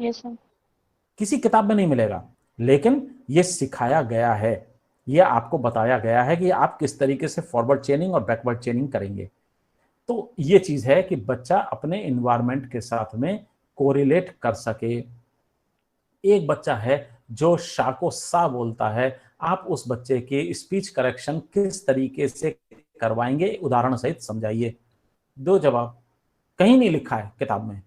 S3: Yes sir.
S2: किसी किताब में नहीं मिलेगा, लेकिन ये सिखाया गया है, ये आपको बताया गया है कि आप किस तरीके से फॉरवर्ड चेनिंग और बैकवर्ड चेनिंग करेंगे। तो ये चीज है कि बच्चा अपने इन्वायरमेंट के साथ में कोरिलेट कर सके। एक बच्चा है जो शा को सा बोलता है, आप उस बच्चे के स्पीच करेक्शन किस तरीके से करवाएंगे, उदाहरण सहित समझाइए। दो जवाब। कहीं नहीं लिखा है किताब में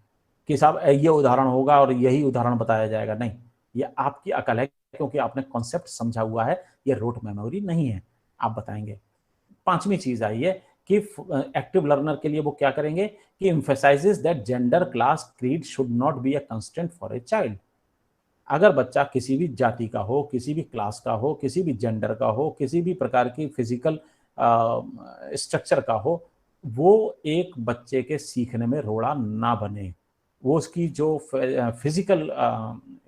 S2: कि साहब ये उदाहरण होगा और यही उदाहरण बताया जाएगा, नहीं, ये आपकी अकल है, क्योंकि आपने कॉन्सेप्ट समझा हुआ है, ये रोट मेमोरी नहीं है, आप बताएंगे। पांचवी चीज आई है कि एक्टिव लर्नर के लिए वो क्या करेंगे कि emphasises that gender, class, creed should not be a constraint for a child. अगर बच्चा किसी भी जाति का हो, किसी भी क्लास का हो, किसी भी जेंडर का हो, किसी भी प्रकार की फिजिकल स्ट्रक्चर का हो, वो एक बच्चे के सीखने में रोड़ा ना बने। वो उसकी जो फिजिकल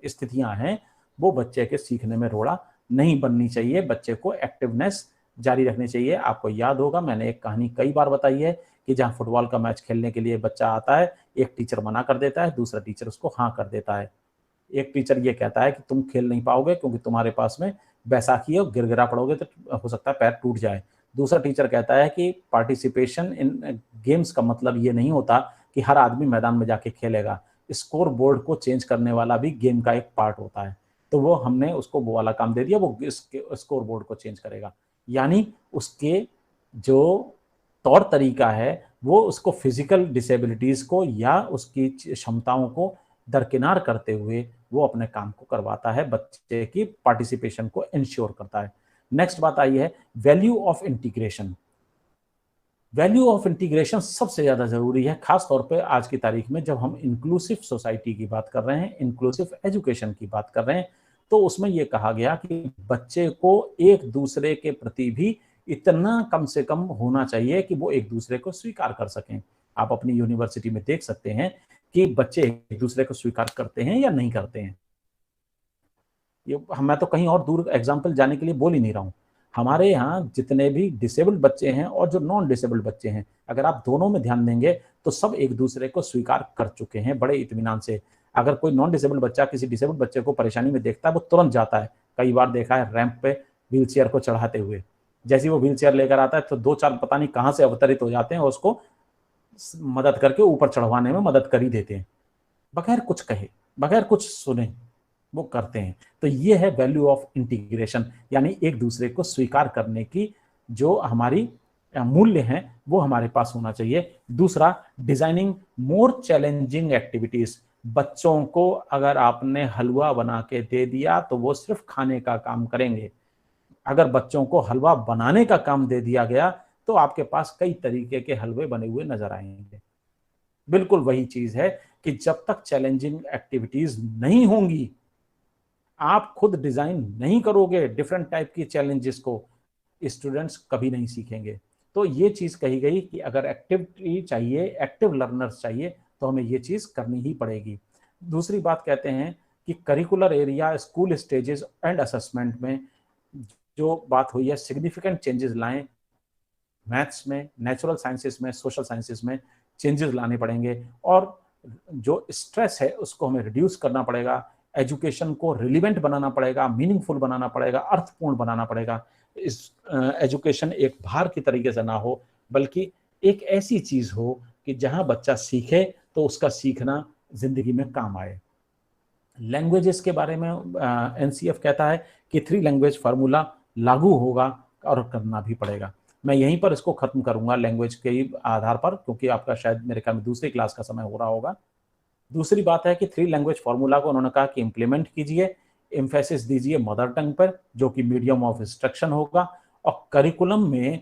S2: स्थितियां हैं वो बच्चे के सीखने में रोड़ा नहीं बननी चाहिए। बच्चे को एक्टिवनेस जारी रखनी चाहिए। आपको याद होगा, मैंने एक कहानी कई बार बताई है कि जहां फुटबॉल का मैच खेलने के लिए बच्चा आता है, एक टीचर मना कर देता है, दूसरा टीचर उसको हाँ कर देता है। एक टीचर ये कहता है कि तुम खेल नहीं पाओगे क्योंकि तुम्हारे पास में बैसाखी है और गिरगिरा पड़ोगे तो हो सकता है पैर टूट जाए। दूसरा टीचर कहता है कि पार्टिसिपेशन इन गेम्स का मतलब ये नहीं होता कि हर आदमी मैदान में जाके खेलेगा, स्कोर बोर्ड को चेंज करने वाला भी गेम का एक पार्ट होता है। तो वो हमने उसको वो वाला काम दे दिया, वो स्कोर बोर्ड को चेंज करेगा। यानी उसके जो तौर तरीका है वो उसको फिजिकल डिसेबिलिटीज को या उसकी क्षमताओं को दरकिनार करते हुए वो अपने काम को करवाता है, बच्चे की पार्टिसिपेशन को इंश्योर करता है। नेक्स्ट बात आई है value of integration. Value of integration सबसे ज्यादा जरूरी है, खास तौर पे आज की तारीख में जब हम इंक्लूसिव सोसाइटी की बात कर रहे हैं, इंक्लूसिव एजुकेशन की बात कर रहे हैं। तो उसमें यह कहा गया कि बच्चे को एक दूसरे के प्रति भी इतना कम से कम होना चाहिए कि वो एक दूसरे को स्वीकार कर सकें। आप अपनी यूनिवर्सिटी में देख सकते हैं कि बच्चे एक दूसरे को स्वीकार करते हैं या नहीं करते हैं। ये मैं तो कहीं और दूर एग्जाम्पल जाने के लिए बोल ही नहीं रहा हूं। हमारे यहाँ जितने भी डिसेबल्ड बच्चे हैं और जो नॉन डिसेबल्ड बच्चे हैं, अगर आप दोनों में ध्यान देंगे तो सब एक दूसरे को स्वीकार कर चुके हैं बड़े इत्मीनान से। अगर कोई नॉन डिसेबल्ड बच्चा किसी डिसेबल्ड बच्चे को परेशानी में देखता है, वो तुरंत जाता है। कई बार देखा है रैंप पे व्हील चेयर को चढ़ाते हुए, जैसे वो व्हील चेयर लेकर आता है तो 2-4 पता नहीं कहां से अवतरित हो जाते हैं और उसको मदद करके ऊपर चढ़वाने में मदद कर ही देते हैं, बगैर कुछ कहे, बगैर कुछ सुने वो करते हैं। तो ये है वैल्यू ऑफ इंटीग्रेशन, यानी एक दूसरे को स्वीकार करने की जो हमारी मूल्य हैं वो हमारे पास होना चाहिए। दूसरा, डिजाइनिंग मोर चैलेंजिंग एक्टिविटीज। बच्चों को अगर आपने हलवा बना के दे दिया तो वो सिर्फ खाने का काम करेंगे। अगर बच्चों को हलवा बनाने का काम दे दिया गया तो आपके पास कई तरीके के हलवे बने हुए नजर आएंगे। बिल्कुल वही चीज है कि जब तक चैलेंजिंग एक्टिविटीज नहीं होंगी, आप खुद डिजाइन नहीं करोगे डिफरेंट टाइप की चैलेंजेस को, स्टूडेंट्स कभी नहीं सीखेंगे। तो ये चीज कही गई कि अगर एक्टिविटी चाहिए, एक्टिव लर्नर्स चाहिए, तो हमें ये चीज करनी ही पड़ेगी। दूसरी बात कहते हैं कि curricular area, school stages and assessment में जो बात हुई है, सिग्निफिकेंट चेंजेस लाएं। मैथ्स में, नेचुरल साइंसेस में, सोशल साइंसेस में चेंजेस लाने पड़ेंगे और जो स्ट्रेस है उसको हमें रिड्यूस करना पड़ेगा। एजुकेशन को रिलीवेंट बनाना पड़ेगा, मीनिंगफुल बनाना पड़ेगा, अर्थपूर्ण बनाना पड़ेगा। इस एजुकेशन एक भार की तरीके से ना हो, बल्कि एक ऐसी चीज हो कि जहां बच्चा सीखे तो उसका सीखना जिंदगी में काम आए। लैंग्वेजेस के बारे में एनसीएफ कहता है कि 3 लैंग्वेज फार्मूला लागू होगा और करना भी पड़ेगा। मैं यहीं पर इसको खत्म करूंगा लैंग्वेज के आधार पर, क्योंकि आपका शायद मेरे ख्याल में दूसरी क्लास का समय हो रहा होगा। दूसरी बात है कि 3 लैंग्वेज फार्मूला को उन्होंने कहा कि इंप्लीमेंट कीजिए, एम्फेसिस दीजिए मदर टंग पर, जो कि मीडियम ऑफ इंस्ट्रक्शन होगा, और करिकुलम में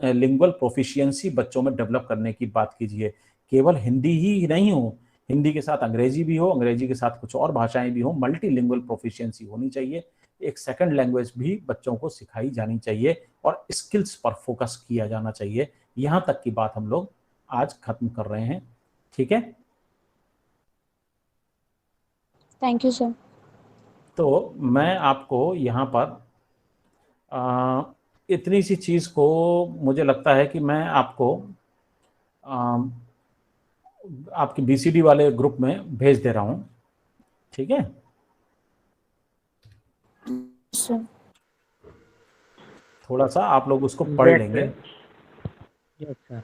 S2: लिंगुअल प्रोफिशिएंसी बच्चों में डेवलप करने की बात कीजिए। केवल हिंदी ही नहीं हो, हिंदी के साथ अंग्रेजी भी हो, अंग्रेजी के साथ कुछ और भाषाएं भी हो, मल्टीलिंगुअल प्रोफिशिएंसी होनी चाहिए। एक सेकंड लैंग्वेज भी बच्चों को सिखाई जानी चाहिए और स्किल्स पर फोकस किया जाना चाहिए। यहां तक की बात हम लोग आज खत्म कर रहे हैं। ठीक है,
S3: थैंक यू सर।
S2: तो मैं आपको यहाँ पर इतनी सी चीज को मुझे लगता है कि मैं आपको आपके बीसीडी वाले ग्रुप में भेज दे रहा हूं। ठीक है
S3: सर,
S2: थोड़ा सा आप लोग उसको पढ़ लेंगे।
S4: Yes sir.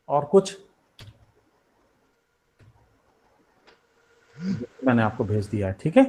S2: और कुछ मैंने आपको भेज दिया है। ठीक है।